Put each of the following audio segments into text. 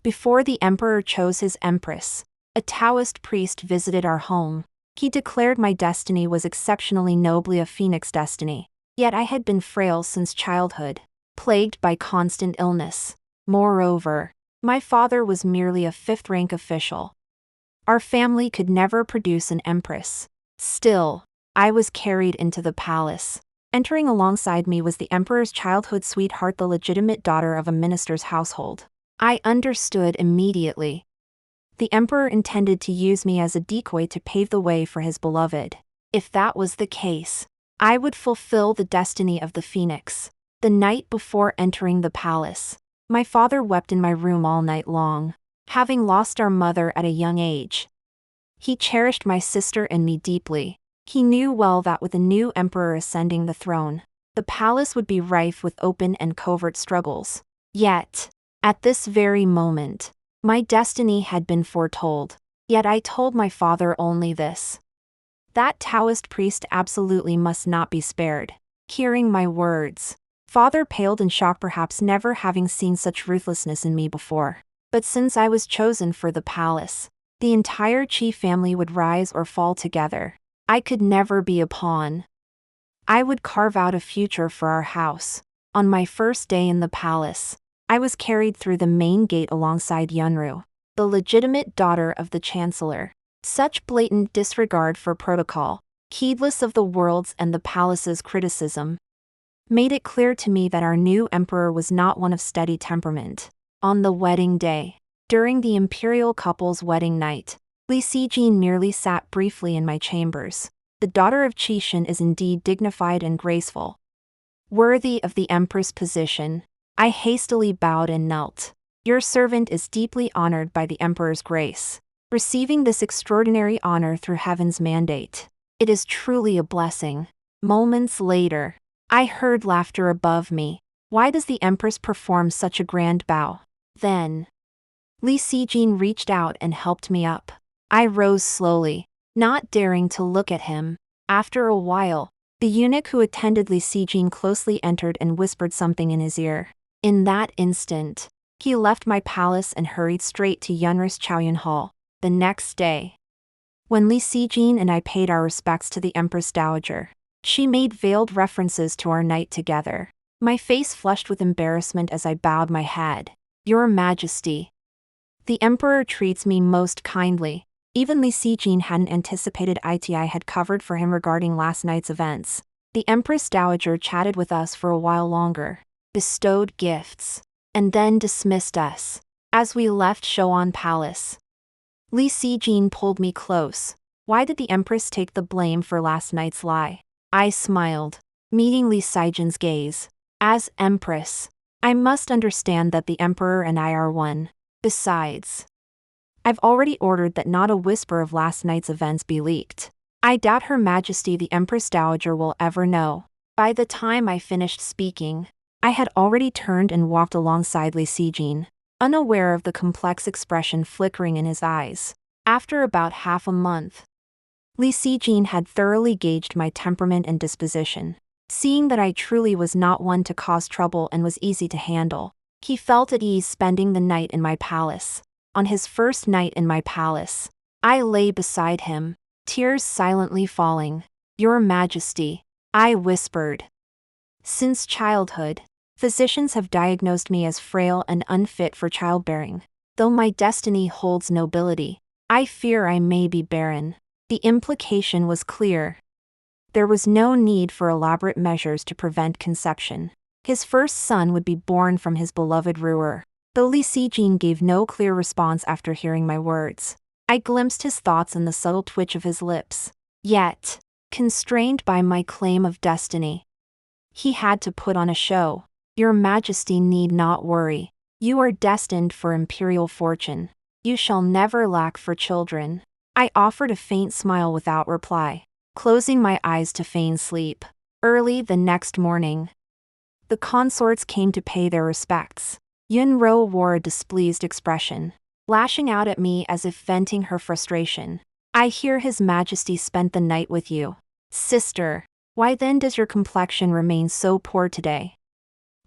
Before the emperor chose his empress, a Taoist priest visited our home. He declared my destiny was exceptionally nobly a phoenix destiny. Yet I had been frail since childhood, plagued by constant illness. Moreover, my father was merely a fifth-rank official. Our family could never produce an empress. Still, I was carried into the palace. Entering alongside me was the emperor's childhood sweetheart, the legitimate daughter of a minister's household. I understood immediately. The emperor intended to use me as a decoy to pave the way for his beloved. If that was the case, I would fulfill the destiny of the phoenix. The night before entering the palace, my father wept in my room all night long, having lost our mother at a young age. He cherished my sister and me deeply. He knew well that with a new emperor ascending the throne, the palace would be rife with open and covert struggles. Yet, at this very moment, my destiny had been foretold. Yet I told my father only this: that Taoist priest absolutely must not be spared. Hearing my words, father paled in shock, perhaps never having seen such ruthlessness in me before. But since I was chosen for the palace, the entire Qi family would rise or fall together. I could never be a pawn. I would carve out a future for our house. On my first day in the palace, I was carried through the main gate alongside Yunru, the legitimate daughter of the chancellor. Such blatant disregard for protocol, heedless of the world's and the palace's criticism, made it clear to me that our new emperor was not one of steady temperament. On the wedding day, during the imperial couple's wedding night, Li Sijin merely sat briefly in my chambers. The daughter of Qishan is indeed dignified and graceful, worthy of the empress position. I hastily bowed and knelt. Your servant is deeply honored by the emperor's grace, receiving this extraordinary honor through heaven's mandate. It is truly a blessing. Moments later, I heard laughter above me. Why does the empress perform such a grand bow? Then, Li Sijin reached out and helped me up. I rose slowly, not daring to look at him. After a while, the eunuch who attended Li Sijin closely entered and whispered something in his ear. In that instant, he left my palace and hurried straight to Yunru's Chaoyun Hall. The next day, when Li Sijin and I paid our respects to the Empress Dowager, she made veiled references to our night together. My face flushed with embarrassment as I bowed my head. Your Majesty, the Emperor treats me most kindly. Even Li Sijin hadn't anticipated it I had covered for him regarding last night's events. The Empress Dowager chatted with us for a while longer, bestowed gifts, and then dismissed us. As we left Shoan Palace, Li Sijin pulled me close. Why did the Empress take the blame for last night's lie? I smiled, meeting Li Sijin's gaze. As Empress, I must understand that the Emperor and I are one. Besides, I've already ordered that not a whisper of last night's events be leaked. I doubt Her Majesty the Empress Dowager will ever know. By the time I finished speaking, I had already turned and walked alongside Li Sijin, unaware of the complex expression flickering in his eyes. After about half a month, Li Sijin had thoroughly gauged my temperament and disposition. Seeing that I truly was not one to cause trouble and was easy to handle, he felt at ease spending the night in my palace. On his first night in my palace, I lay beside him, tears silently falling. Your Majesty, I whispered. Since childhood, physicians have diagnosed me as frail and unfit for childbearing. Though my destiny holds nobility, I fear I may be barren. The implication was clear. There was no need for elaborate measures to prevent conception. His first son would be born from his beloved ruler. Though Li Sijin gave no clear response after hearing my words, I glimpsed his thoughts in the subtle twitch of his lips. Yet, constrained by my claim of destiny, he had to put on a show. Your Majesty need not worry. You are destined for imperial fortune. You shall never lack for children. I offered a faint smile without reply, closing my eyes to feign sleep. Early the next morning, the consorts came to pay their respects. Yunro wore a displeased expression, lashing out at me as if venting her frustration. I hear His Majesty spent the night with you. Sister, why then does your complexion remain so poor today?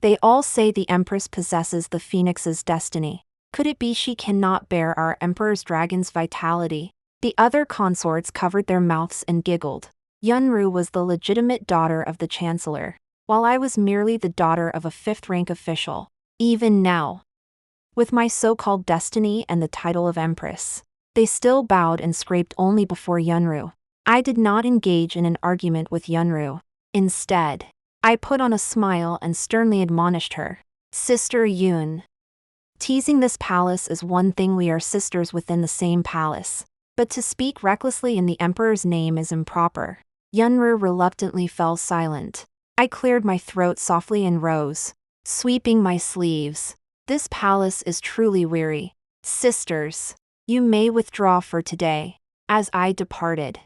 They all say the Empress possesses the Phoenix's destiny. Could it be she cannot bear our emperor's dragon's vitality? The other consorts covered their mouths and giggled. Yunru was the legitimate daughter of the chancellor, while I was merely the daughter of a fifth-rank official. Even now, with my so-called destiny and the title of empress, they still bowed and scraped only before Yunru. I did not engage in an argument with Yunru. Instead, I put on a smile and sternly admonished her. Sister Yun. Teasing this palace is one thing, we are sisters within the same palace. But to speak recklessly in the emperor's name is improper. Yunru reluctantly fell silent. I cleared my throat softly and rose, sweeping my sleeves. This palace is truly weary. Sisters, you may withdraw for today. As I departed,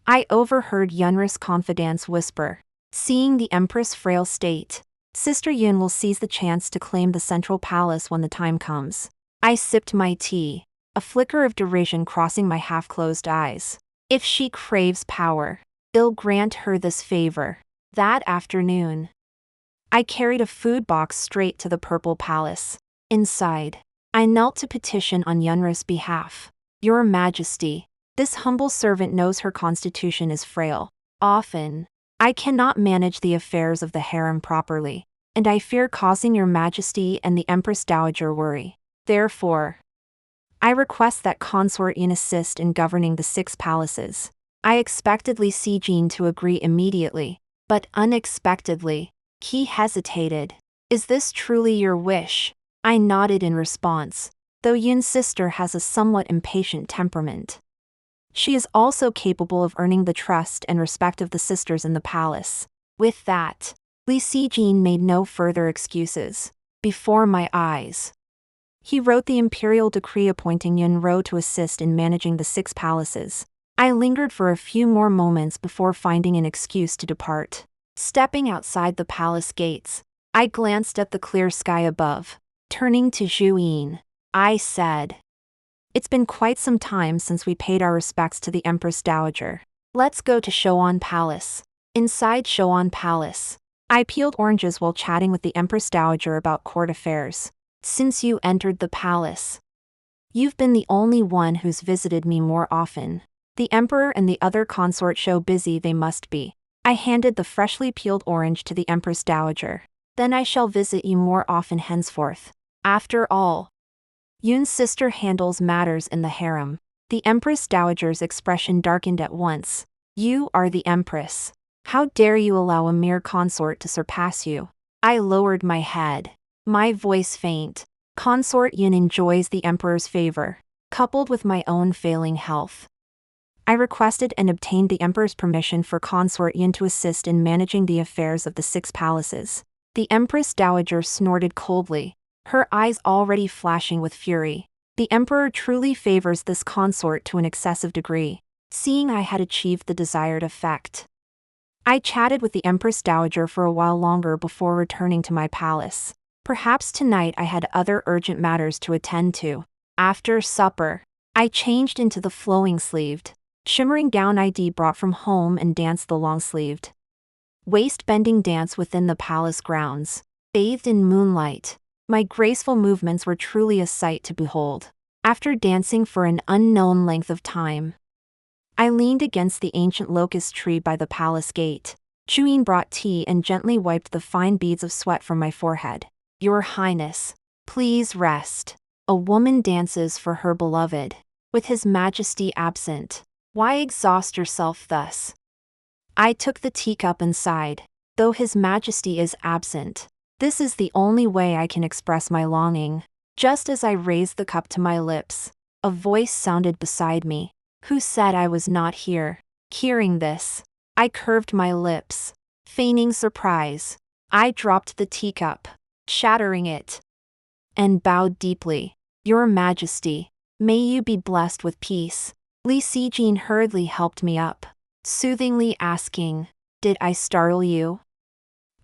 I overheard Yunru's confidants whisper, seeing the empress' frail state, Sister Yun will seize the chance to claim the central palace when the time comes. I sipped my tea, a flicker of derision crossing my half-closed eyes. If she craves power, I'll grant her this favor. That afternoon, I carried a food box straight to the Purple Palace. Inside, I knelt to petition on Yunru's behalf. Your Majesty, this humble servant knows her constitution is frail. Often, I cannot manage the affairs of the harem properly, and I fear causing your Majesty and the Empress Dowager worry. Therefore, I request that Consort Yun assist in governing the 6 palaces. I expectedly see Jean to agree immediately, but unexpectedly, he hesitated. Is this truly your wish? I nodded in response, though Yun's sister has a somewhat impatient temperament. She is also capable of earning the trust and respect of the sisters in the palace. With that, Li Sijin made no further excuses. Before my eyes, he wrote the imperial decree appointing Yunro to assist in managing the 6 palaces. I lingered for a few more moments before finding an excuse to depart. Stepping outside the palace gates, I glanced at the clear sky above. Turning to Zhu Yin, I said, it's been quite some time since we paid our respects to the Empress Dowager. Let's go to Shouan Palace. Inside Shouan Palace, I peeled oranges while chatting with the Empress Dowager about court affairs. Since you entered the palace, you've been the only one who's visited me more often. The Emperor and the other consort show busy they must be. I handed the freshly peeled orange to the Empress Dowager. Then I shall visit you more often henceforth. After all, Yun's sister handles matters in the harem. The Empress Dowager's expression darkened at once. You are the Empress. How dare you allow a mere consort to surpass you? I lowered my head, my voice faint. Consort Yun enjoys the Emperor's favor, coupled with my own failing health. I requested and obtained the Emperor's permission for Consort Yun to assist in managing the affairs of the 6 palaces. The Empress Dowager snorted coldly, her eyes already flashing with fury. The Emperor truly favors this consort to an excessive degree, seeing I had achieved the desired effect. I chatted with the Empress Dowager for a while longer before returning to my palace. Perhaps tonight I had other urgent matters to attend to. After supper, I changed into the flowing-sleeved, shimmering gown I'd brought from home and danced the long-sleeved, waist-bending dance within the palace grounds. Bathed in moonlight, my graceful movements were truly a sight to behold. After dancing for an unknown length of time, I leaned against the ancient locust tree by the palace gate. Zhu brought tea and gently wiped the fine beads of sweat from my forehead. Your Highness, please rest. A woman dances for her beloved, with His Majesty absent. Why exhaust yourself thus? I took the teacup and sighed. Though His Majesty is absent, this is the only way I can express my longing. Just as I raised the cup to my lips, a voice sounded beside me. Who said I was not here? Hearing this, I curved my lips, feigning surprise. I dropped the teacup, shattering it, and bowed deeply. Your Majesty, may you be blessed with peace. Li Sijin hurriedly helped me up, soothingly asking, did I startle you?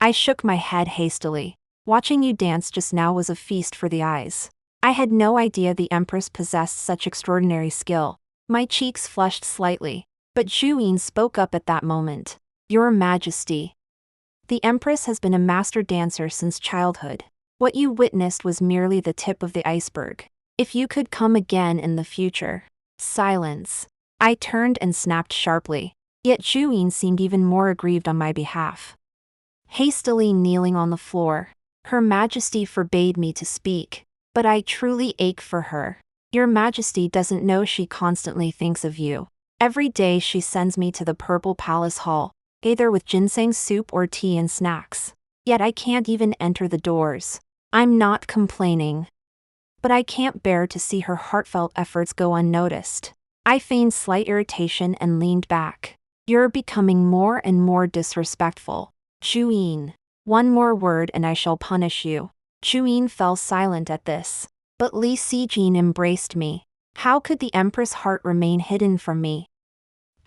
I shook my head hastily. Watching you dance just now was a feast for the eyes. I had no idea the Empress possessed such extraordinary skill. My cheeks flushed slightly, but Zhu spoke up at that moment. Your Majesty, the Empress has been a master dancer since childhood. What you witnessed was merely the tip of the iceberg. If you could come again in the future. Silence. I turned and snapped sharply. Yet Juyin seemed even more aggrieved on my behalf. Hastily kneeling on the floor, Her Majesty forbade me to speak, but I truly ache for her. Your Majesty doesn't know she constantly thinks of you. Every day she sends me to the Purple Palace Hall, either with ginseng soup or tea and snacks. Yet I can't even enter the doors. I'm not complaining. But I can't bear to see her heartfelt efforts go unnoticed. I feigned slight irritation and leaned back. You're becoming more and more disrespectful. Juyin. One more word and I shall punish you. Juyin fell silent at this. But Li Sijin embraced me. How could the Empress' heart remain hidden from me?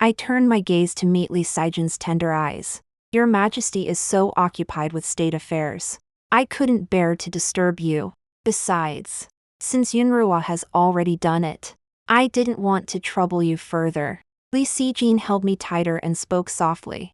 I turned my gaze to meet Li Sijin's tender eyes. Your Majesty is so occupied with state affairs. I couldn't bear to disturb you. Besides, since Yunrua has already done it, I didn't want to trouble you further. Li Sijin held me tighter and spoke softly.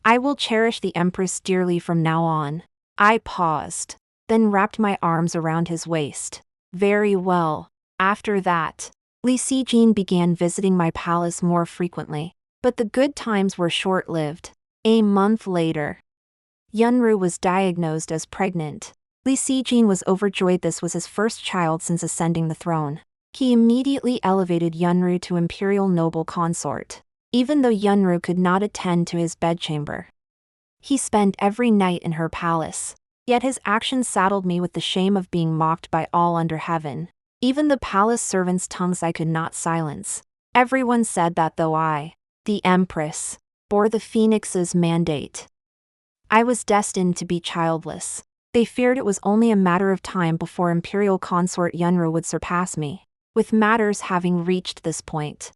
I will cherish the Empress dearly from now on. I paused, then wrapped my arms around his waist. Very well. After that, Li Sijin began visiting my palace more frequently. But the good times were short-lived. A month later, Yunru was diagnosed as pregnant. Li Sijin was overjoyed. This was his first child since ascending the throne. He immediately elevated Yunru to imperial noble consort. Even though Yunru could not attend to his bedchamber, he spent every night in her palace. Yet his actions saddled me with the shame of being mocked by all under heaven. Even the palace servants' tongues I could not silence. Everyone said that though I, the Empress, bore the Phoenix's mandate, I was destined to be childless. They feared it was only a matter of time before imperial consort Yunru would surpass me. With matters having reached this point,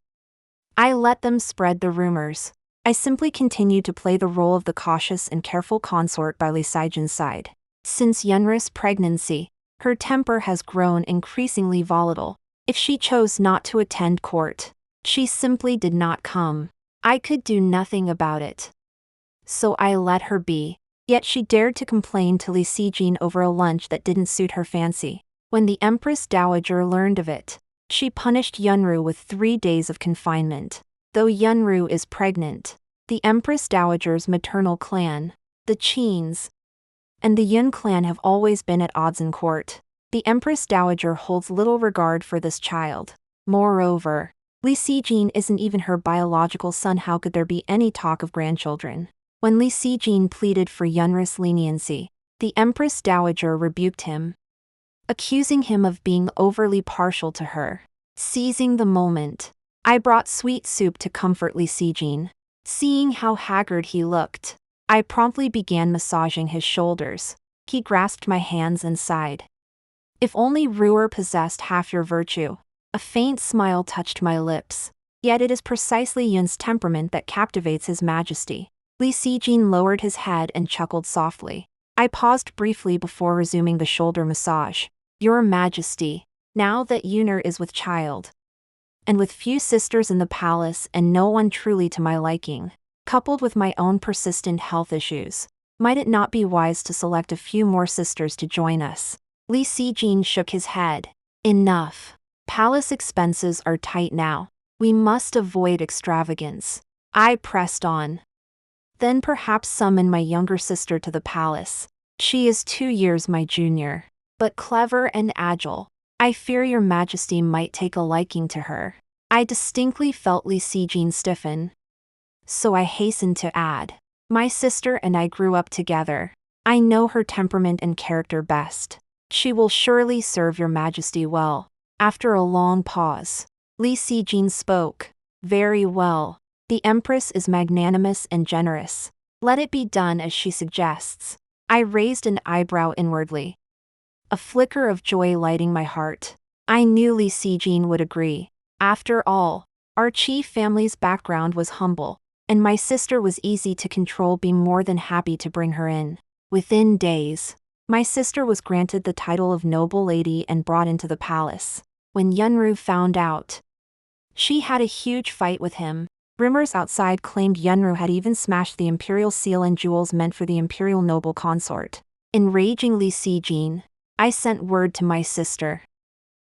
I let them spread the rumors. I simply continued to play the role of the cautious and careful consort by Li Sijin's side. Since Yunru's pregnancy, her temper has grown increasingly volatile. If she chose not to attend court, she simply did not come. I could do nothing about it. So I let her be. Yet she dared to complain to Li Sijin over a lunch that didn't suit her fancy. When the Empress Dowager learned of it, she punished Yunru with 3 days of confinement. Though Yunru is pregnant, the Empress Dowager's maternal clan, the Qins, and the Yun clan have always been at odds in court. The Empress Dowager holds little regard for this child. Moreover, Li Sijin isn't even her biological son. How could there be any talk of grandchildren? When Li Sijin pleaded for Yunru's leniency, the Empress Dowager rebuked him, accusing him of being overly partial to her. Seizing the moment, I brought sweet soup to comfort Li Sijin. Seeing how haggard he looked, I promptly began massaging his shoulders. He grasped my hands and sighed. If only Ruer possessed half your virtue. A faint smile touched my lips. Yet it is precisely Yun's temperament that captivates His Majesty. Li Sijin lowered his head and chuckled softly. I paused briefly before resuming the shoulder massage. Your Majesty, now that Yunur is with child, and with few sisters in the palace and no one truly to my liking, coupled with my own persistent health issues, might it not be wise to select a few more sisters to join us? Li Sijin shook his head. Enough. Palace expenses are tight now. We must avoid extravagance. I pressed on. Then perhaps summon my younger sister to the palace. She is 2 years my junior, but clever and agile. I fear your Majesty might take a liking to her. I distinctly felt Li Sijin stiffen. So I hastened to add, my sister and I grew up together. I know her temperament and character best. She will surely serve your Majesty well. After a long pause, Li Sijin spoke. Very well. The Empress is magnanimous and generous. Let it be done as she suggests. I raised an eyebrow inwardly, a flicker of joy lighting my heart. I knew Li Sijin would agree. After all, our chief family's background was humble, and my sister was easy to control. Being more than happy to bring her in. Within days, my sister was granted the title of noble lady and brought into the palace. When Yunru found out, she had a huge fight with him. Rumors outside claimed Yunru had even smashed the imperial seal and jewels meant for the imperial noble consort. Enraging Li Sijin, I sent word to my sister,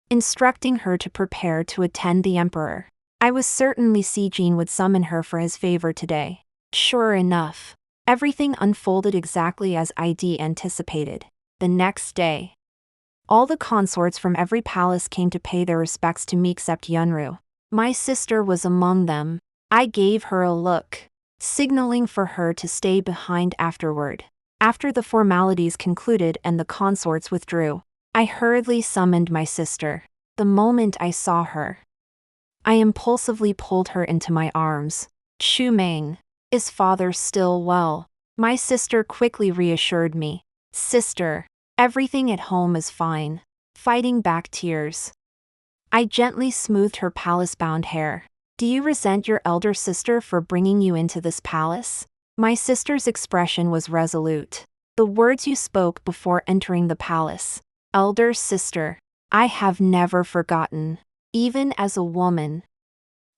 instructing her to prepare to attend the emperor. I was certain Li Sijin would summon her for his favor today. Sure enough, everything unfolded exactly as I'd anticipated. The next day, all the consorts from every palace came to pay their respects to me except Yunru. My sister was among them. I gave her a look, signaling for her to stay behind afterward. After the formalities concluded and the consorts withdrew, I hurriedly summoned my sister. The moment I saw her, I impulsively pulled her into my arms. Xu Meng, is father still well? My sister quickly reassured me. Sister, everything at home is fine. Fighting back tears, I gently smoothed her palace-bound hair. Do you resent your elder sister for bringing you into this palace? My sister's expression was resolute. The words you spoke before entering the palace. Elder sister, I have never forgotten. Even as a woman,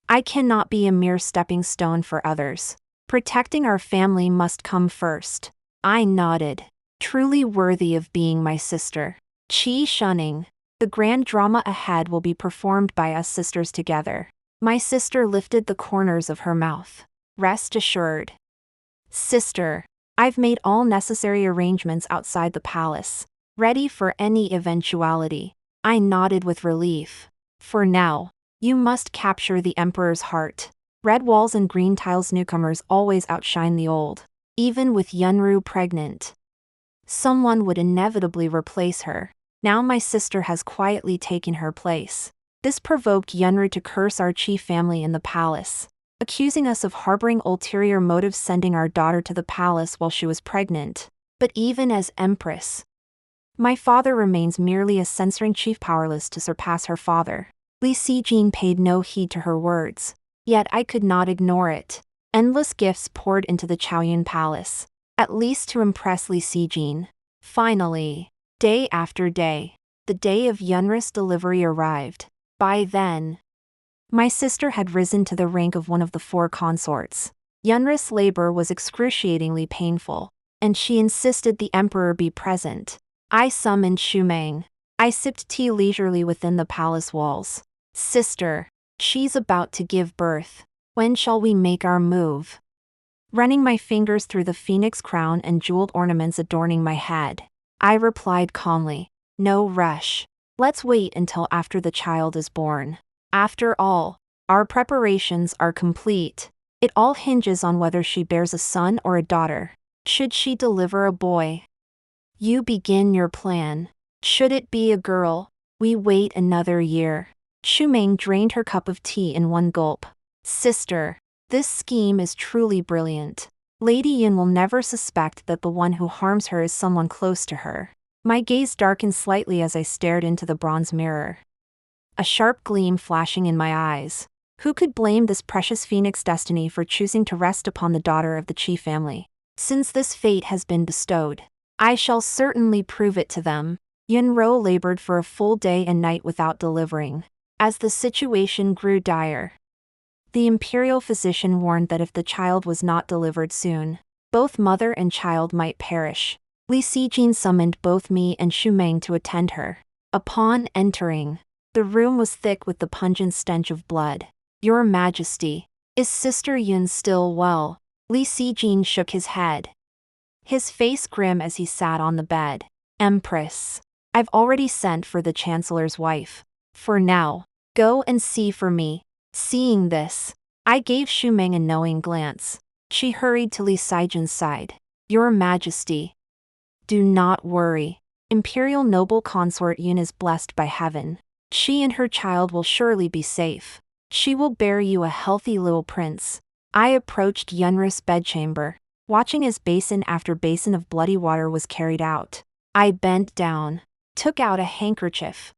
I cannot be a mere stepping stone for others. Protecting our family must come first. I nodded. Truly worthy of being my sister. Qi shunning. The grand drama ahead will be performed by us sisters together. My sister lifted the corners of her mouth. Rest assured. Sister, I've made all necessary arrangements outside the palace, ready for any eventuality. I nodded with relief. For now, you must capture the emperor's heart. Red walls and green tiles newcomers always outshine the old. Even with Yunru pregnant, someone would inevitably replace her. Now my sister has quietly taken her place. This provoked Yunru to curse our chief family in the palace, accusing us of harboring ulterior motives sending our daughter to the palace while she was pregnant. But even as empress, my father remains merely a censoring chief, powerless to surpass her father. Li Sijin paid no heed to her words, yet I could not ignore it. Endless gifts poured into the Chaoyun palace, at least to impress Li Sijin. Finally, day after day, the day of Yunru's delivery arrived. By then, my sister had risen to the rank of one of the 4 consorts. Yunru's labor was excruciatingly painful, and she insisted the emperor be present. I summoned Xu Meng. I sipped tea leisurely within the palace walls. Sister, she's about to give birth. When shall we make our move? Running my fingers through the phoenix crown and jeweled ornaments adorning my head, I replied calmly, no rush. Let's wait until after the child is born. After all, our preparations are complete. It all hinges on whether she bears a son or a daughter. Should she deliver a boy, you begin your plan. Should it be a girl, we wait another year. Xu Meng drained her cup of tea in one gulp. Sister, this scheme is truly brilliant. Lady Yin will never suspect that the one who harms her is someone close to her. My gaze darkened slightly as I stared into the bronze mirror, a sharp gleam flashing in my eyes. Who could blame this precious phoenix destiny for choosing to rest upon the daughter of the chief family? Since this fate has been bestowed, I shall certainly prove it to them. Yunro labored for a full day and night without delivering. As the situation grew dire, the imperial physician warned that if the child was not delivered soon, both mother and child might perish. Li Sijin summoned both me and Xu Meng to attend her. Upon entering, the room was thick with the pungent stench of blood. Your Majesty, is Sister Yun still well? Li Sijin shook his head, his face grim as he sat on the bed. Empress, I've already sent for the Chancellor's wife. For now, go and see for me. Seeing this, I gave Xu Meng a knowing glance. She hurried to Li Sijin's side. Your Majesty, do not worry. Imperial noble consort Yun is blessed by heaven. She and her child will surely be safe. She will bear you a healthy little prince. I approached Yunru's bedchamber, watching as basin after basin of bloody water was carried out. I bent down, took out a handkerchief,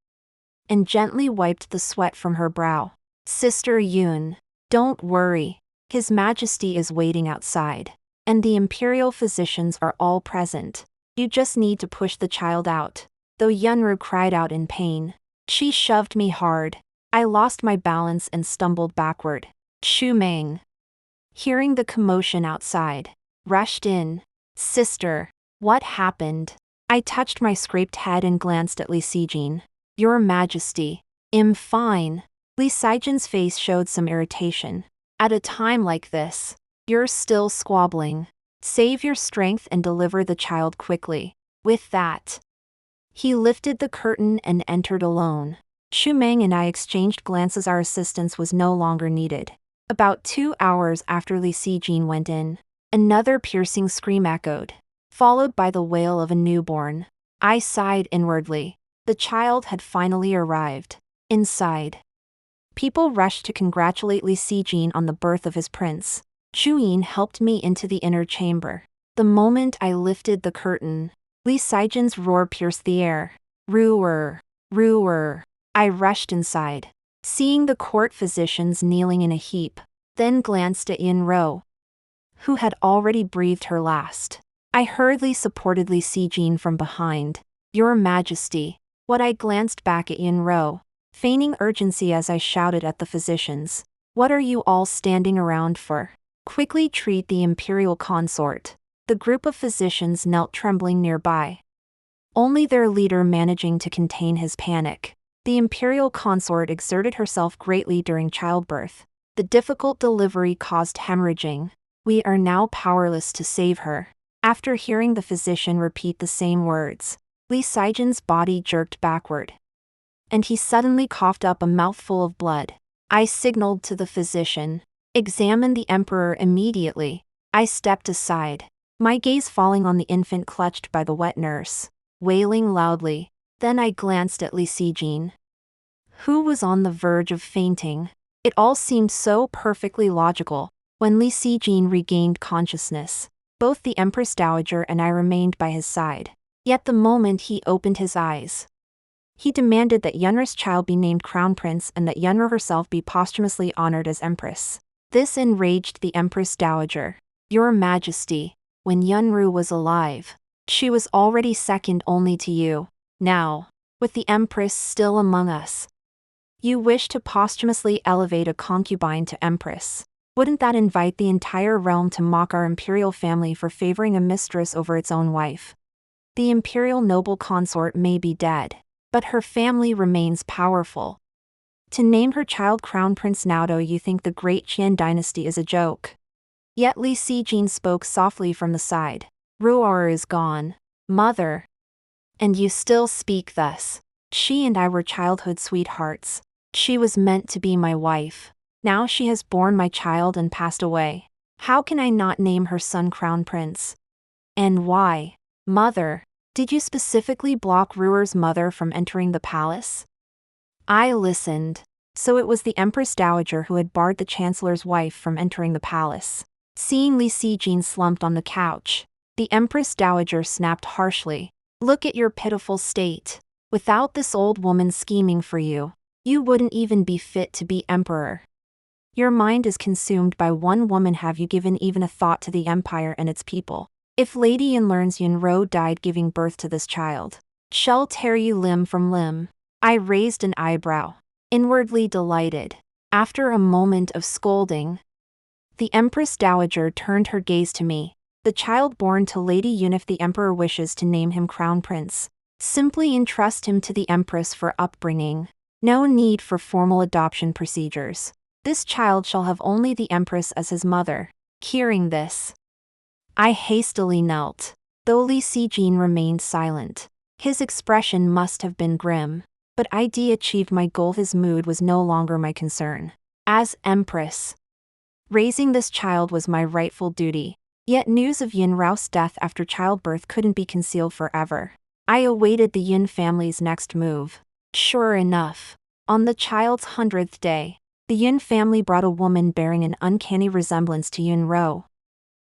and gently wiped the sweat from her brow. Sister Yun, don't worry. His Majesty is waiting outside, and the imperial physicians are all present. You just need to push the child out. Though Yunru cried out in pain, she shoved me hard. I lost my balance and stumbled backward. Xu Meng, hearing the commotion outside, rushed in. Sister, what happened? I touched my scraped head and glanced at Li Sijin. Your Majesty. I'm fine. Li Sijin's face showed some irritation. At a time like this, you're still squabbling. Save your strength and deliver the child quickly. With that, he lifted the curtain and entered alone. Xu Meng and I exchanged glances. Our assistance was no longer needed. About 2 hours after Li Sijin went in, another piercing scream echoed, followed by the wail of a newborn. I sighed inwardly. The child had finally arrived. Inside, people rushed to congratulate Li Sijin on the birth of his prince. Zhu Yin helped me into the inner chamber. The moment I lifted the curtain, Li Sijin's roar pierced the air. Ruer! Ruer! I rushed inside, seeing the court physicians kneeling in a heap, then glanced at Yin Ro, who had already breathed her last. I hurriedly supported Li Sijin from behind. Your Majesty. What I glanced back at Yin Ro, feigning urgency as I shouted at the physicians. What are you all standing around for? Quickly treat the imperial consort. The group of physicians knelt trembling nearby, only their leader managing to contain his panic. The imperial consort exerted herself greatly during childbirth. The difficult delivery caused hemorrhaging. We are now powerless to save her. After hearing the physician repeat the same words, Li Sijin's body jerked backward, and he suddenly coughed up a mouthful of blood. I signaled to the physician, examine the emperor immediately. I stepped aside, my gaze falling on the infant clutched by the wet nurse, wailing loudly. Then I glanced at Li Sijin, who was on the verge of fainting. It all seemed so perfectly logical. When Li Sijin regained consciousness, both the Empress Dowager and I remained by his side. Yet the moment he opened his eyes, he demanded that Yunru's child be named Crown Prince and that Yunru herself be posthumously honored as Empress. This enraged the Empress Dowager. Your Majesty, when Yunru was alive, she was already second only to you. Now, with the Empress still among us, you wish to posthumously elevate a concubine to Empress. Wouldn't that invite the entire realm to mock our imperial family for favoring a mistress over its own wife? The imperial noble consort may be dead, but her family remains powerful. To name her child Crown Prince Naoto, you think the great Qian dynasty is a joke. Yet Li Sijin spoke softly from the side. Ruor is gone, mother. And you still speak thus. She and I were childhood sweethearts. She was meant to be my wife. Now she has borne my child and passed away. How can I not name her son Crown Prince? And why, mother, did you specifically block Ruer's mother from entering the palace? I listened. So it was the Empress Dowager who had barred the Chancellor's wife from entering the palace. Seeing Li Sijin slumped on the couch, the Empress Dowager snapped harshly. Look at your pitiful state. Without this old woman scheming for you, you wouldn't even be fit to be emperor. Your mind is consumed by one woman. Have you given even a thought to the empire and its people? If Lady Yin learns Yunro died giving birth to this child, she'll tear you limb from limb. I raised an eyebrow, inwardly delighted. After a moment of scolding, the Empress Dowager turned her gaze to me. The child born to Lady Yun, if the Emperor wishes to name him Crown Prince, simply entrust him to the Empress for upbringing. No need for formal adoption procedures. This child shall have only the Empress as his mother. Hearing this, I hastily knelt, though Li Sijin remained silent. His expression must have been grim, but I achieved my goal. His mood was no longer my concern. As Empress, raising this child was my rightful duty. Yet news of Yin Rao's death after childbirth couldn't be concealed forever. I awaited the Yin family's next move. Sure enough, on the child's 100th day, the Yin family brought a woman bearing an uncanny resemblance to Yin Rao,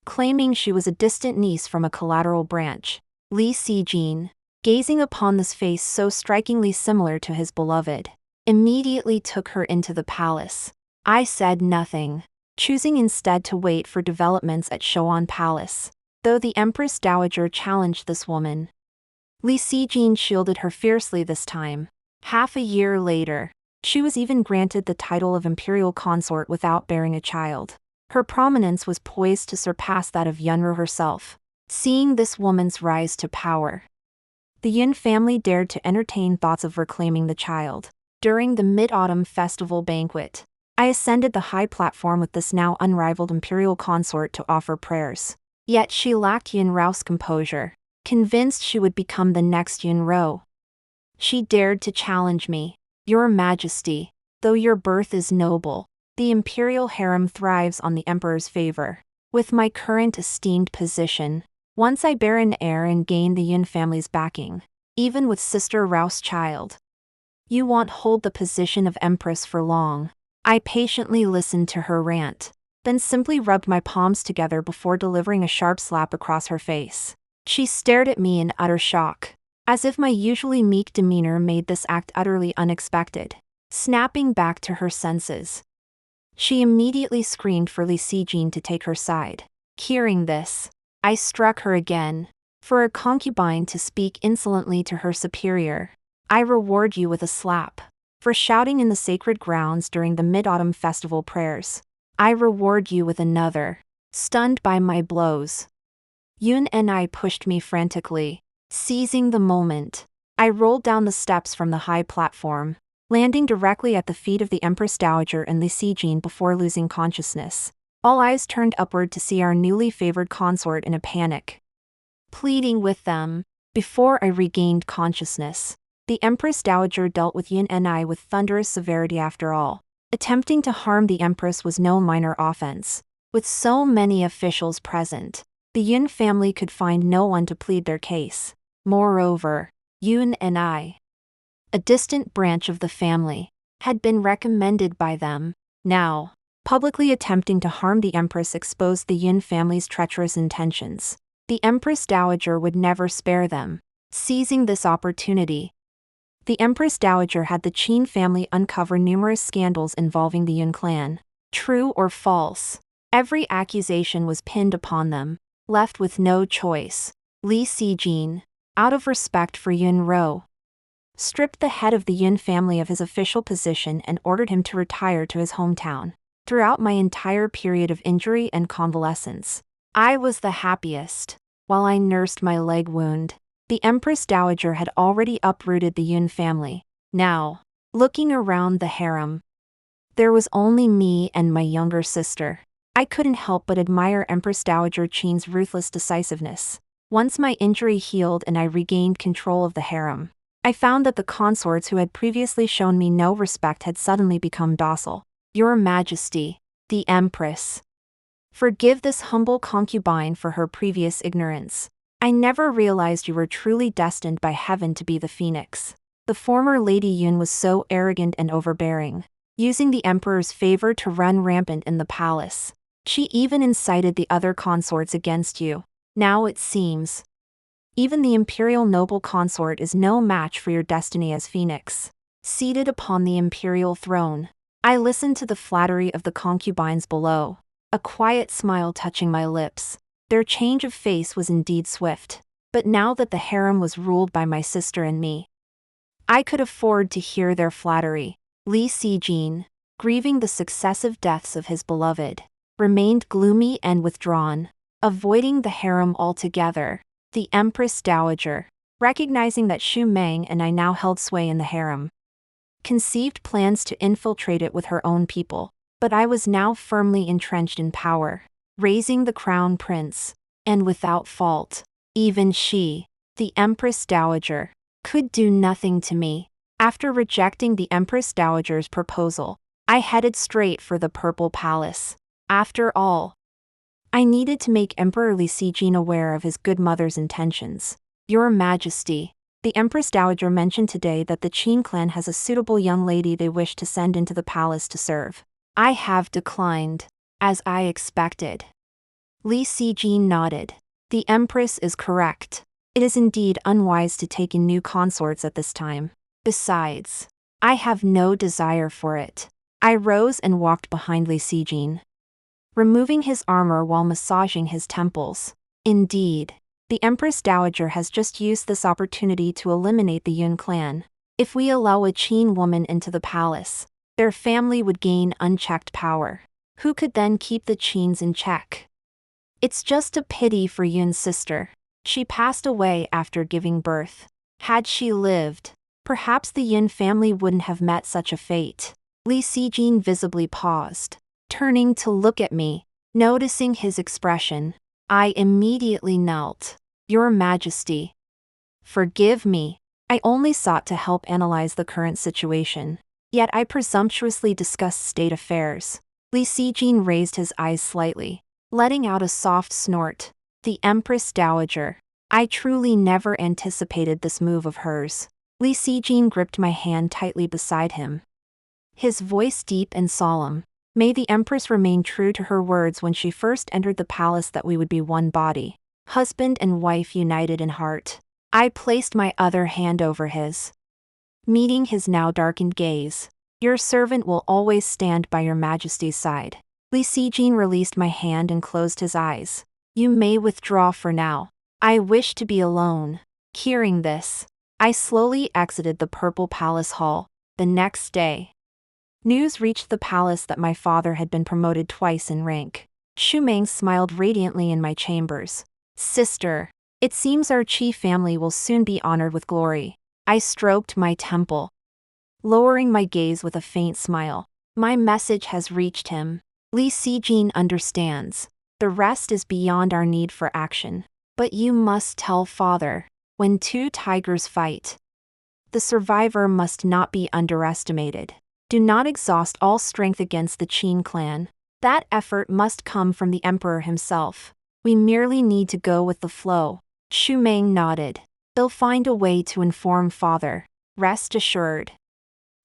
claiming she was a distant niece from a collateral branch. Li Sijin, gazing upon this face so strikingly similar to his beloved, immediately took her into the palace. I said nothing, choosing instead to wait for developments at Shoan Palace. Though the Empress Dowager challenged this woman, Li Sijin shielded her fiercely this time. Half a year later, she was even granted the title of imperial consort without bearing a child. Her prominence was poised to surpass that of Yunru herself. Seeing this woman's rise to power, the Yun family dared to entertain thoughts of reclaiming the child. During the Mid-Autumn Festival banquet, I ascended the high platform with this now unrivaled imperial consort to offer prayers. Yet she lacked Yun Rao's composure, convinced she would become the next Yun Rao. She dared to challenge me. Your Majesty, though your birth is noble, the imperial harem thrives on the emperor's favor. With my current esteemed position, once I bear an heir and gain the Yun family's backing, even with Sister Rao's child, you won't hold the position of empress for long. I patiently listened to her rant, then simply rubbed my palms together before delivering a sharp slap across her face. She stared at me in utter shock, as if my usually meek demeanor made this act utterly unexpected. Snapping back to her senses, she immediately screamed for Li Sijin to take her side. Hearing this, I struck her again. For a concubine to speak insolently to her superior, I reward you with a slap. For shouting in the sacred grounds during the Mid-Autumn Festival prayers, I reward you with another. Stunned by my blows, Yun and I pushed me frantically. Seizing the moment, I rolled down the steps from the high platform, landing directly at the feet of the Empress Dowager and Li Sijin before losing consciousness. All eyes turned upward to see our newly favored consort in a panic, pleading with them. Before I regained consciousness, the Empress Dowager dealt with Yun and I with thunderous severity. After all, attempting to harm the Empress was no minor offense. With so many officials present, the Yun family could find no one to plead their case. Moreover, Yun and I, a distant branch of the family, had been recommended by them. Now, publicly attempting to harm the Empress exposed the Yun family's treacherous intentions. The Empress Dowager would never spare them. Seizing this opportunity, the Empress Dowager had the Qin family uncover numerous scandals involving the Yun clan. True or false, every accusation was pinned upon them. Left with no choice, Li Sijin, out of respect for Yun Rao, stripped the head of the Yun family of his official position and ordered him to retire to his hometown. Throughout my entire period of injury and convalescence, I was the happiest. While I nursed my leg wound, the Empress Dowager had already uprooted the Yun family. Now, looking around the harem, there was only me and my younger sister. I couldn't help but admire Empress Dowager Qin's ruthless decisiveness. Once my injury healed and I regained control of the harem, I found that the consorts who had previously shown me no respect had suddenly become docile. Your Majesty, the Empress, forgive this humble concubine for her previous ignorance. I never realized you were truly destined by heaven to be the phoenix. The former Lady Yun was so arrogant and overbearing, using the emperor's favor to run rampant in the palace. She even incited the other consorts against you. Now it seems, even the imperial noble consort is no match for your destiny as phoenix. Seated upon the imperial throne, I listened to the flattery of the concubines below, a quiet smile touching my lips. Their change of face was indeed swift, but now that the harem was ruled by my sister and me, I could afford to hear their flattery. Li Sijin, grieving the successive deaths of his beloved, remained gloomy and withdrawn, avoiding the harem altogether. The Empress Dowager, recognizing that Xu Meng and I now held sway in the harem, conceived plans to infiltrate it with her own people. But I was now firmly entrenched in power, raising the crown prince, and without fault. Even she, the Empress Dowager, could do nothing to me. After rejecting the Empress Dowager's proposal, I headed straight for the Purple Palace. After all, I needed to make Emperor Li Sijin aware of his good mother's intentions. Your Majesty, the Empress Dowager mentioned today that the Qin clan has a suitable young lady they wish to send into the palace to serve. I have declined, as I expected. Li Sijin nodded. The Empress is correct. It is indeed unwise to take in new consorts at this time. Besides, I have no desire for it. I rose and walked behind Li Sijin, removing his armor while massaging his temples. Indeed, the Empress Dowager has just used this opportunity to eliminate the Yun clan. If we allow a Qin woman into the palace, their family would gain unchecked power. Who could then keep the Qins in check? It's just a pity for Yun's sister. She passed away after giving birth. Had she lived, perhaps the Yin family wouldn't have met such a fate. Li Sijin visibly paused, turning to look at me. Noticing his expression, I immediately knelt. Your Majesty. Forgive me. I only sought to help analyze the current situation. Yet I presumptuously discussed state affairs. Li Sijin raised his eyes slightly, letting out a soft snort. The Empress Dowager. I truly never anticipated this move of hers. Li Sijin gripped my hand tightly beside him, his voice deep and solemn. May the Empress remain true to her words when she first entered the palace, that we would be one body, husband and wife united in heart. I placed my other hand over his, meeting his now darkened gaze. Your servant will always stand by your Majesty's side. Li Sijin released my hand and closed his eyes. You may withdraw for now. I wish to be alone. Hearing this, I slowly exited the Purple Palace Hall. The next day, news reached the palace that my father had been promoted twice in rank. Xu Meng smiled radiantly in my chambers. Sister, it seems our Qi family will soon be honored with glory. I stroked my temple, lowering my gaze with a faint smile. My message has reached him. Li Sijin understands. The rest is beyond our need for action. But you must tell father. When two tigers fight, the survivor must not be underestimated. Do not exhaust all strength against the Qin clan. That effort must come from the emperor himself. We merely need to go with the flow. Xu Meng nodded. They'll find a way to inform father. Rest assured.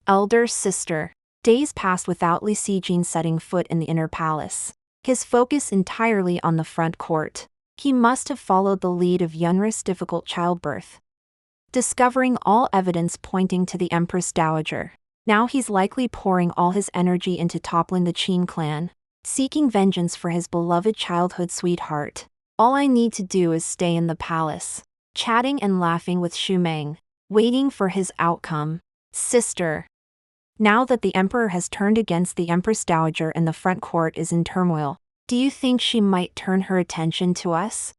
Elder sister. Days passed without Li Sijin setting foot in the inner palace, his focus entirely on the front court. He must have followed the lead of Yunri's difficult childbirth, discovering all evidence pointing to the Empress Dowager. Now he's likely pouring all his energy into toppling the Qin clan, seeking vengeance for his beloved childhood sweetheart. All I need to do is stay in the palace, chatting and laughing with Xu Meng, waiting for his outcome. Sister. Now that the emperor has turned against the Empress Dowager and the front court is in turmoil, do you think she might turn her attention to us?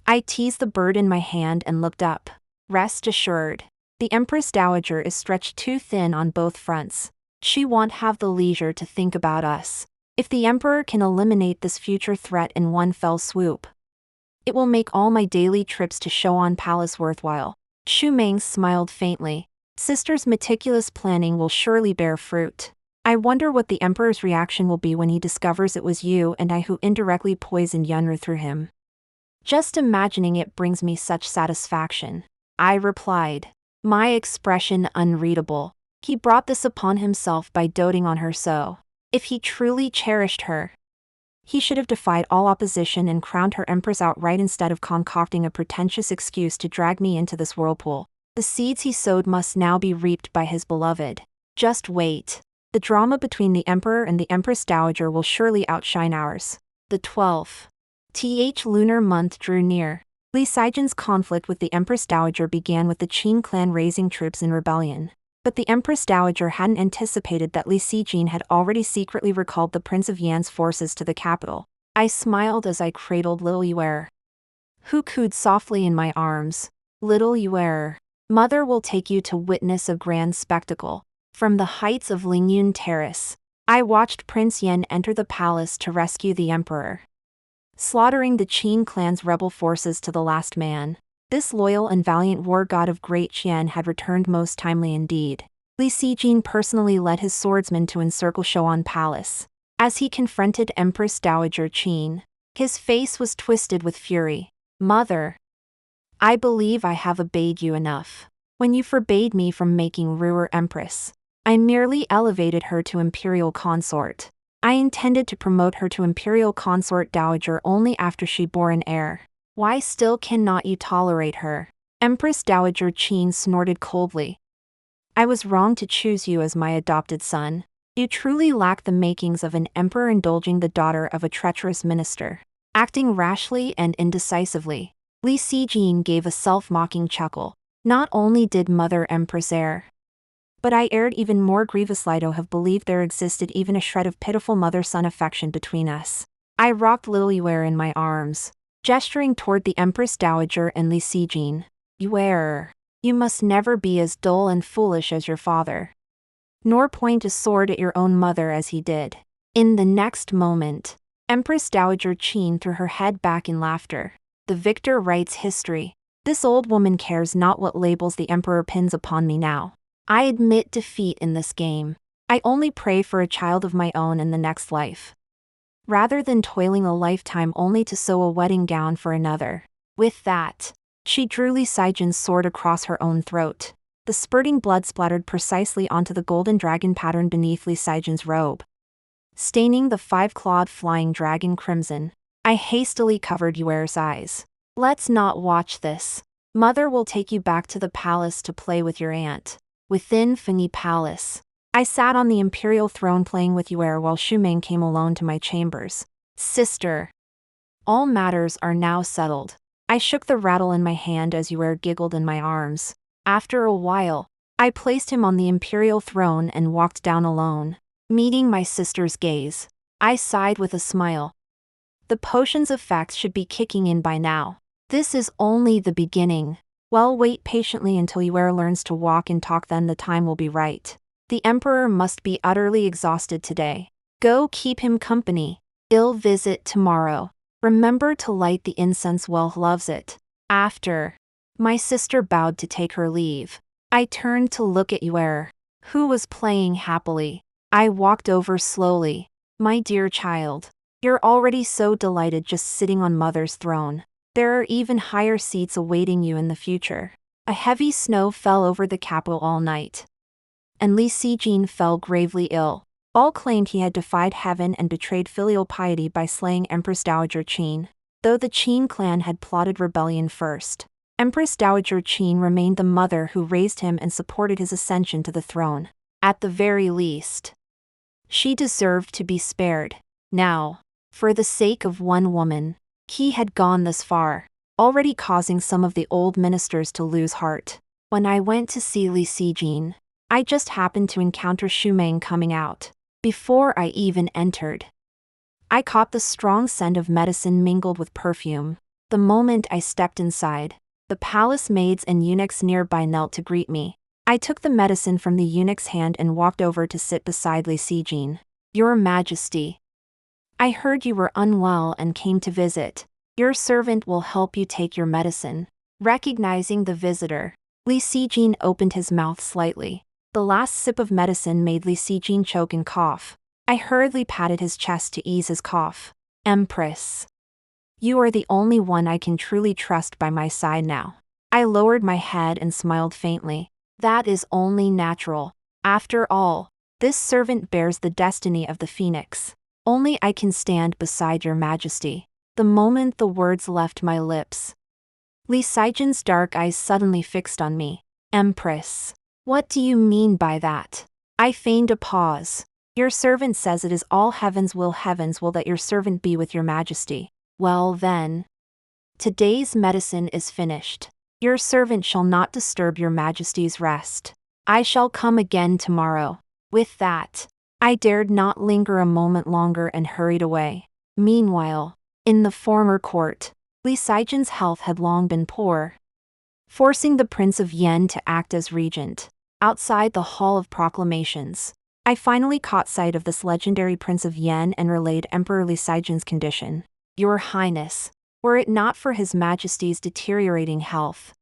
I teased the bird in my hand and looked up. Rest assured. The Empress Dowager is stretched too thin on both fronts. She won't have the leisure to think about us. If the emperor can eliminate this future threat in one fell swoop, it will make all my daily trips to Shoan Palace worthwhile. Xu Meng smiled faintly. Sister's meticulous planning will surely bear fruit. I wonder what the emperor's reaction will be when he discovers it was you and I who indirectly poisoned Yunri through him. Just imagining it brings me such satisfaction. I replied, my expression unreadable. He brought this upon himself by doting on her so. If he truly cherished her, he should have defied all opposition and crowned her empress outright instead of concocting a pretentious excuse to drag me into this whirlpool. The seeds he sowed must now be reaped by his beloved. Just wait. The drama between the emperor and the Empress Dowager will surely outshine ours. The 12th lunar month drew near. Li Sijin's conflict with the Empress Dowager began with the Qin clan raising troops in rebellion. But the Empress Dowager hadn't anticipated that Li Sijin had already secretly recalled the Prince of Yan's forces to the capital. I smiled as I cradled little Yuer, who cooed softly in my arms. Little Yuer, mother will take you to witness a grand spectacle. From the heights of Lingyun Terrace, I watched Prince Yan enter the palace to rescue the emperor, slaughtering the Qin clan's rebel forces to the last man. This loyal and valiant war god of Great Qian had returned most timely indeed. Li Sijin personally led his swordsmen to encircle Shoan Palace. As he confronted Empress Dowager Qin, his face was twisted with fury. Mother, I believe I have obeyed you enough. When you forbade me from making Ruer empress, I merely elevated her to imperial consort. I intended to promote her to imperial consort dowager only after she bore an heir. Why still cannot you tolerate her? Empress Dowager Qin snorted coldly. I was wrong to choose you as my adopted son. You truly lack the makings of an emperor indulging the daughter of a treacherous minister. Acting rashly and indecisively, Li Sijin gave a self-mocking chuckle. Not only did Mother Empress err, but I erred even more grievously to have believed there existed even a shred of pitiful mother-son affection between us. I rocked little Yuer in my arms, gesturing toward the Empress Dowager and Li Sijin. Yuer, You must never be as dull and foolish as your father, nor point a sword at your own mother as he did." In the next moment, Empress Dowager Qin threw her head back in laughter. "The victor writes history. This old woman cares not what labels the emperor pins upon me now. I admit defeat in this game. I only pray for a child of my own in the next life, rather than toiling a lifetime only to sew a wedding gown for another." With that, she drew Li Sijin's sword across her own throat. The spurting blood splattered precisely onto the golden dragon pattern beneath Li Sijin's robe, staining the five-clawed flying dragon crimson. I hastily covered Yuer's eyes. "Let's not watch this. Mother will take you back to the palace to play with your aunt." Within Fengyi Palace, I sat on the imperial throne playing with Yuer while Shumeng came alone to my chambers. "Sister, all matters are now settled." I shook the rattle in my hand as Yuer giggled in my arms. After a while, I placed him on the imperial throne and walked down alone. Meeting my sister's gaze, I sighed with a smile. The potion's effects should be kicking in by now. This is only the beginning. Well, wait patiently until Yuer learns to walk and talk, then the time will be right. The emperor must be utterly exhausted today. Go keep him company. I'll visit tomorrow. Remember to light the incense while he loves it. After my sister bowed to take her leave, I turned to look at Yuer, who was playing happily. I walked over slowly. "My dear child, you're already so delighted just sitting on mother's throne. There are even higher seats awaiting you in the future." A heavy snow fell over the capital all night, and Li Sijin fell gravely ill. All claimed he had defied heaven and betrayed filial piety by slaying Empress Dowager Qin. Though the Qin clan had plotted rebellion first, Empress Dowager Qin remained the mother who raised him and supported his ascension to the throne. At the very least, she deserved to be spared. Now, for the sake of one woman, he had gone this far, already causing some of the old ministers to lose heart. When I went to see Li Sijin, I just happened to encounter Shumeng coming out. Before I even entered, I caught the strong scent of medicine mingled with perfume. The moment I stepped inside, the palace maids and eunuchs nearby knelt to greet me. I took the medicine from the eunuch's hand and walked over to sit beside Li Sijin. "Your Majesty, I heard you were unwell and came to visit. Your servant will help you take your medicine." Recognizing the visitor, Li Sijin opened his mouth slightly. The last sip of medicine made Li Sijin choke and cough. I hurriedly patted his chest to ease his cough. "Empress, you are the only one I can truly trust by my side now." I lowered my head and smiled faintly. "That is only natural. After all, this servant bears the destiny of the phoenix. Only I can stand beside your Majesty." The moment the words left my lips, Li Sijin's dark eyes suddenly fixed on me. "Empress, what do you mean by that?" I feigned a pause. "Your servant says it is all heaven's will that your servant be with your Majesty. Well then, today's medicine is finished. Your servant shall not disturb your Majesty's rest. I shall come again tomorrow." With that, I dared not linger a moment longer and hurried away. Meanwhile, in the former court, Li Sijin's health had long been poor, forcing the Prince of Yen to act as regent. Outside the Hall of Proclamations, I finally caught sight of this legendary Prince of Yen and relayed Emperor Li Sijin's condition. "Your Highness, were it not for His Majesty's deteriorating health,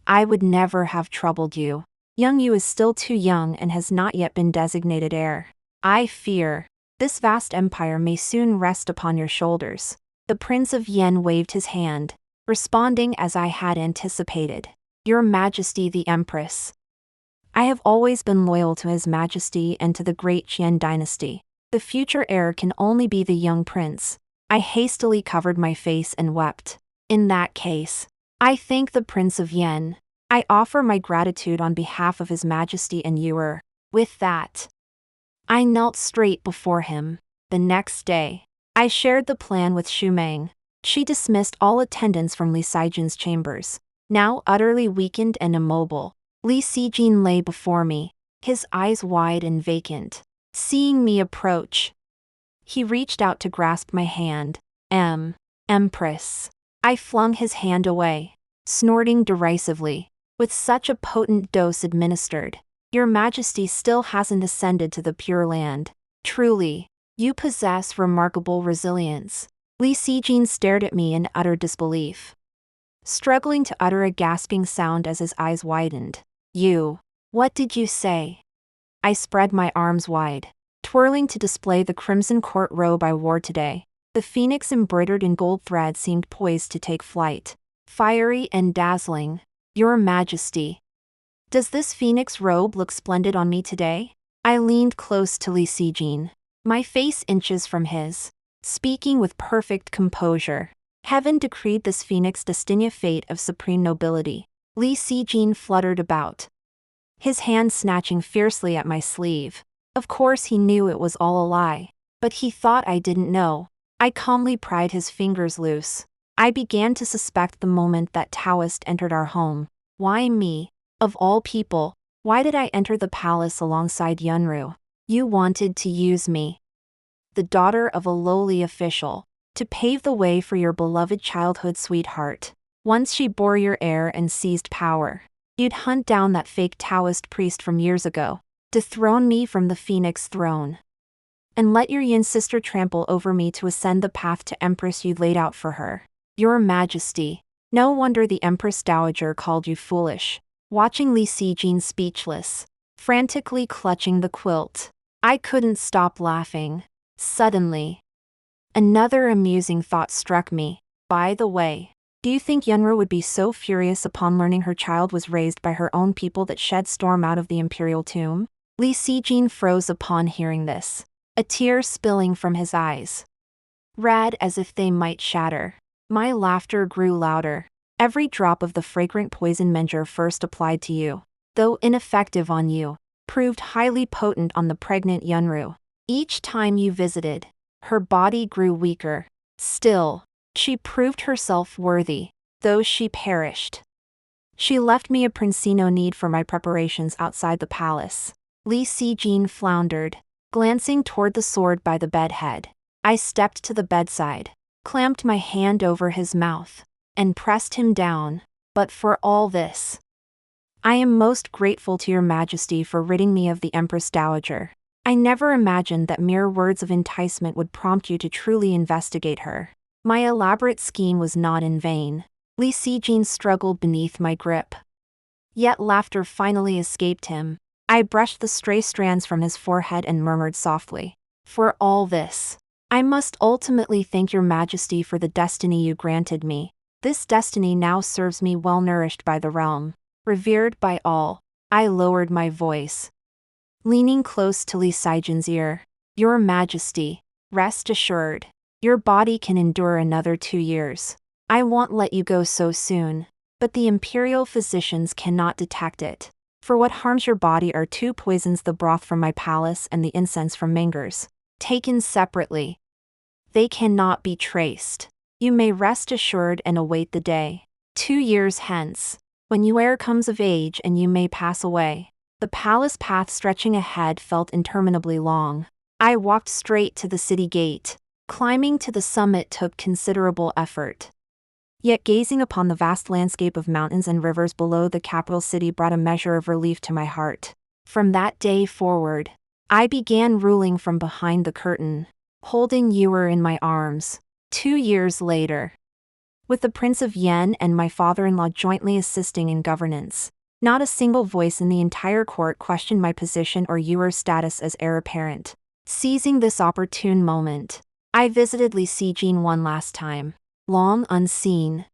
I would never have troubled you. Young Yu is still too young and has not yet been designated heir. I fear this vast empire may soon rest upon your shoulders." The Prince of Yen waved his hand, responding as I had anticipated. "Your Majesty the Empress, I have always been loyal to His Majesty and to the great Qian dynasty. The future heir can only be the young prince." I hastily covered my face and wept. "In that case, I thank the Prince of Yen. I offer my gratitude on behalf of His Majesty and Yuer." With that, I knelt straight before him. The next day, I shared the plan with Shumeng. She dismissed all attendants from Li Sijin's chambers. Now utterly weakened and immobile, Li Sijin lay before me, his eyes wide and vacant. Seeing me approach, he reached out to grasp my hand. Empress." I flung his hand away, snorting derisively. with such a potent dose administered, your majesty still hasn't ascended to the Pure Land. Truly, you possess remarkable resilience. Li Sijin stared at me in utter disbelief, struggling to utter a gasping sound as his eyes widened. What did you say? I spread my arms wide, twirling to display the crimson court robe I wore today. The phoenix embroidered in gold thread seemed poised to take flight, fiery and dazzling. Your Majesty, does this phoenix robe look splendid on me today? I leaned close to Li Sijin, my face inches from his, speaking with perfect composure. Heaven decreed this phoenix destiny a fate of supreme nobility. Li Sijin fluttered about, his hand snatching fiercely at my sleeve. Of course he knew it was all a lie, but he thought I didn't know. I calmly pried his fingers loose. I began to suspect the moment that Taoist entered our home. Why me? Of all people, why did I enter the palace alongside Yunru? You wanted to use me, the daughter of a lowly official, to pave the way for your beloved childhood sweetheart. Once she bore your heir and seized power, you'd hunt down that fake Taoist priest from years ago, dethrone me from the Phoenix throne, and let your Yin sister trample over me to ascend the path to Empress you laid out for her. Your Majesty, no wonder the Empress Dowager called you foolish. Watching Li Sijin speechless, frantically clutching the quilt, I couldn't stop laughing. Suddenly, another amusing thought struck me. By the way, do you think Yunru would be so furious upon learning her child was raised by her own people that shed storm out of the imperial tomb? Li Sijin froze upon hearing this, a tear spilling from his eyes, red as if they might shatter. My laughter grew louder. Every drop of the fragrant poison Menger first applied to you, though ineffective on you, proved highly potent on the pregnant Yunru. Each time you visited, her body grew weaker. Still, she proved herself worthy, though she perished. She left me a Princino need for my preparations outside the palace. Li Sijin floundered, glancing toward the sword by the bedhead. I stepped to the bedside, clamped my hand over his mouth, and pressed him down. But for all this, I am most grateful to your Majesty for ridding me of the Empress Dowager. I never imagined that mere words of enticement would prompt you to truly investigate her. My elaborate scheme was not in vain. Li Sijin struggled beneath my grip, yet laughter finally escaped him. I brushed the stray strands from his forehead and murmured softly, for all this, I must ultimately thank your Majesty for the destiny you granted me. This destiny now serves me well, nourished by the realm, revered by all. I lowered my voice, leaning close to Li Sijin's ear. Your Majesty, rest assured, your body can endure another 2 years. I won't let you go so soon, but the imperial physicians cannot detect it. For what harms your body are 2 poisons: the broth from my palace and the incense from Menger's. Taken separately, they cannot be traced. You may rest assured and await the day, 2 years hence, when your heir comes of age and you may pass away. The palace path stretching ahead felt interminably long. I walked straight to the city gate. Climbing to the summit took considerable effort. Yet gazing upon the vast landscape of mountains and rivers below the capital city brought a measure of relief to my heart. From that day forward, I began ruling from behind the curtain, holding Yuer in my arms. 2 years later, with the Prince of Yen and my father-in-law jointly assisting in governance, not a single voice in the entire court questioned my position or Yuer's status as heir apparent. Seizing this opportune moment, I visited Li Sijin one last time. Long unseen,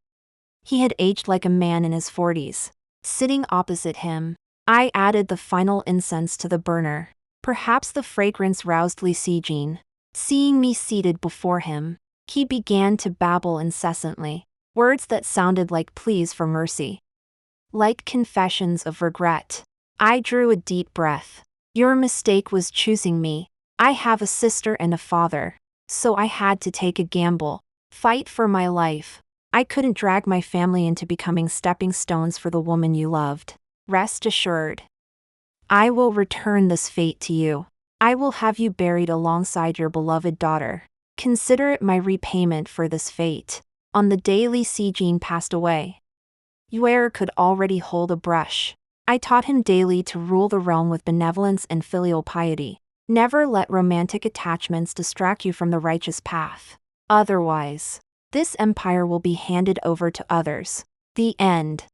he had aged like a man in his 40s. Sitting opposite him, I added the final incense to the burner. Perhaps the fragrance roused Li Sijin. Seeing me seated before him, he began to babble incessantly, words that sounded like pleas for mercy, like confessions of regret. I drew a deep breath. Your mistake was choosing me. I have a sister and a father, so I had to take a gamble. Fight for my life. I couldn't drag my family into becoming stepping stones for the woman you loved. Rest assured, I will return this fate to you. I will have you buried alongside your beloved daughter. Consider it my repayment for this fate. On the day Li Sijin passed away, Yuer could already hold a brush. I taught him daily to rule the realm with benevolence and filial piety. Never let romantic attachments distract you from the righteous path. Otherwise, this empire will be handed over to others. The end.